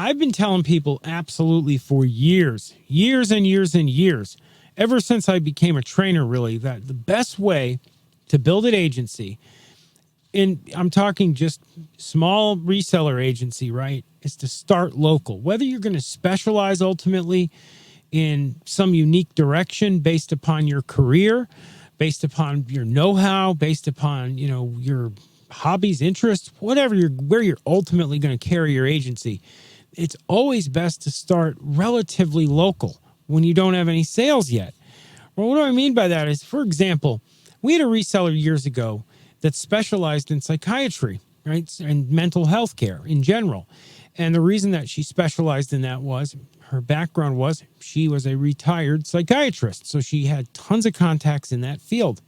I've been telling people absolutely for years, years and years and years, ever since I became a trainer, really, that the best way to build an agency, and I'm talking just small reseller agency, right, is to start local. Whether you're going to specialize ultimately in some unique direction based upon your career, based upon your know-how, based upon, your hobbies, interests, whatever where you're ultimately going to carry your agency, it's always best to start relatively local when you don't have any sales yet. Well, what do I mean by that is, for example, we had a reseller years ago that specialized in psychiatry, right, and mental health care in general. And the reason that she specialized in that was her background was she was a retired psychiatrist. So she had tons of contacts in that field.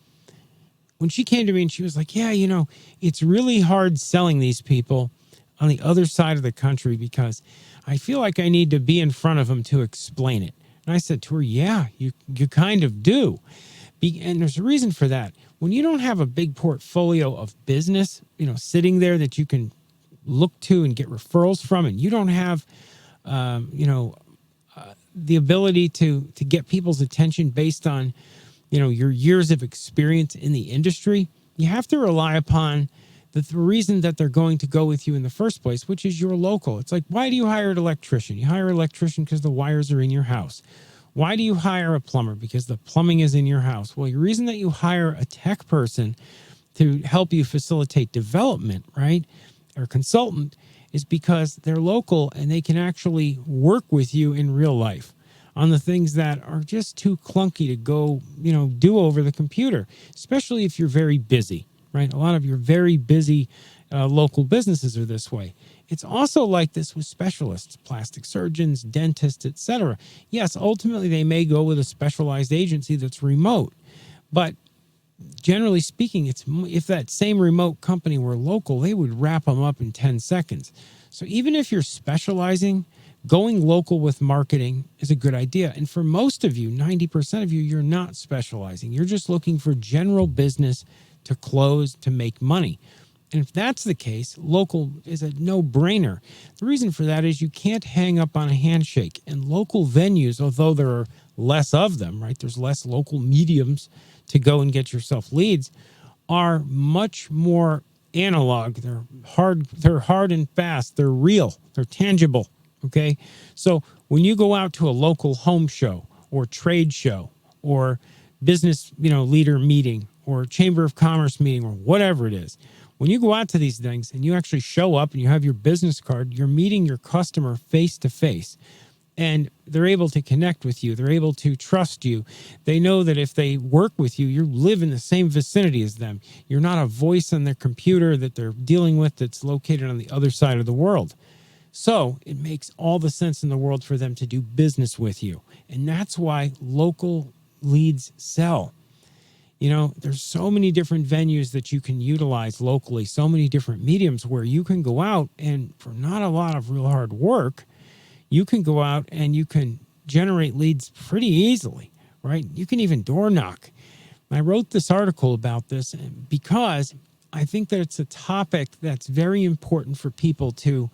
When she came to me and she was like, yeah, it's really hard selling these people on the other side of the country because I feel like I need to be in front of them to explain it. And I said to her, yeah, you kind of do. And there's a reason for that. When you don't have a big portfolio of business, sitting there that you can look to and get referrals from, and you don't have, the ability to get people's attention based on, your years of experience in the industry, you have to rely upon the reason that they're going to go with you in the first place, which is you're local. It's like, why do you hire an electrician? You hire an electrician because the wires are in your house. Why do you hire a plumber? Because the plumbing is in your house. Well, the reason that you hire a tech person to help you facilitate development, right, or consultant, is because they're local and they can actually work with you in real life on the things that are just too clunky to go, do over the computer, especially if you're very busy, right? A lot of your very busy local businesses are this way. It's also like this with specialists, plastic surgeons, dentists, etc. Yes, ultimately they may go with a specialized agency that's remote, but generally speaking, if that same remote company were local, they would wrap them up in 10 seconds. So even if you're specializing, going local with marketing is a good idea. And for most of you, 90% of you, you're not specializing. You're just looking for general business to close, to make money. And if that's the case, local is a no-brainer. The reason for that is you can't hang up on a handshake. And local venues, although there are less of them, right? There's less local mediums to go and get yourself leads, are much more analog. They're hard and fast. They're real. They're tangible. Okay? So when you go out to a local home show or trade show or business, leader meeting or chamber of commerce meeting or whatever it is, when you go out to these things and you actually show up and you have your business card, you're meeting your customer face to face. And they're able to connect with you. They're able to trust you. They know that if they work with you, you live in the same vicinity as them. You're not a voice on their computer that they're dealing with that's located on the other side of the world. So it makes all the sense in the world for them to do business with you. And that's why local leads sell. There's so many different venues that you can utilize locally, so many different mediums where you can go out and for not a lot of real hard work, you can go out and you can generate leads pretty easily, right? You can even door knock. I wrote this article about this because I think that it's a topic that's very important for people to,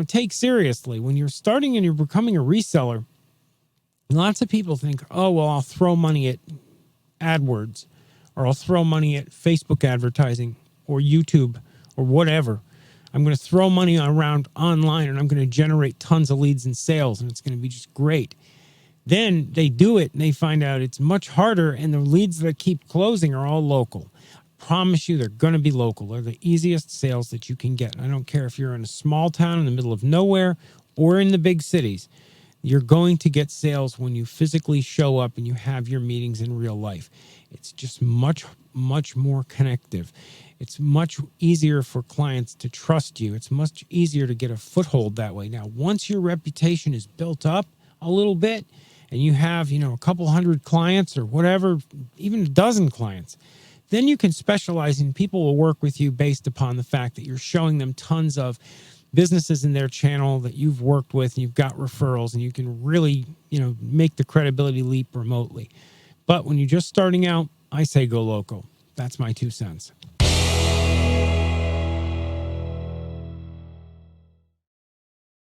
take seriously. When you're starting and you're becoming a reseller, lots of people think, oh, well, I'll throw money at AdWords, or I'll throw money at Facebook advertising or YouTube or whatever. I'm going to throw money around online and I'm going to generate tons of leads and sales and it's going to be just great. Then they do it and they find out it's much harder and the leads that keep closing are all local. I promise you they're going to be local. They're the easiest sales that you can get. And I don't care if you're in a small town in the middle of nowhere or in the big cities. You're going to get sales when you physically show up and you have your meetings in real life. It's just much, much more connective. It's much easier for clients to trust you. It's much easier to get a foothold that way. Now, once your reputation is built up a little bit and you have, a couple hundred clients or whatever, even a dozen clients, then you can specialize and people will work with you based upon the fact that you're showing them tons of businesses in their channel that you've worked with and you've got referrals and you can really, make the credibility leap remotely. But when you're just starting out, I say go local. That's my 2 cents.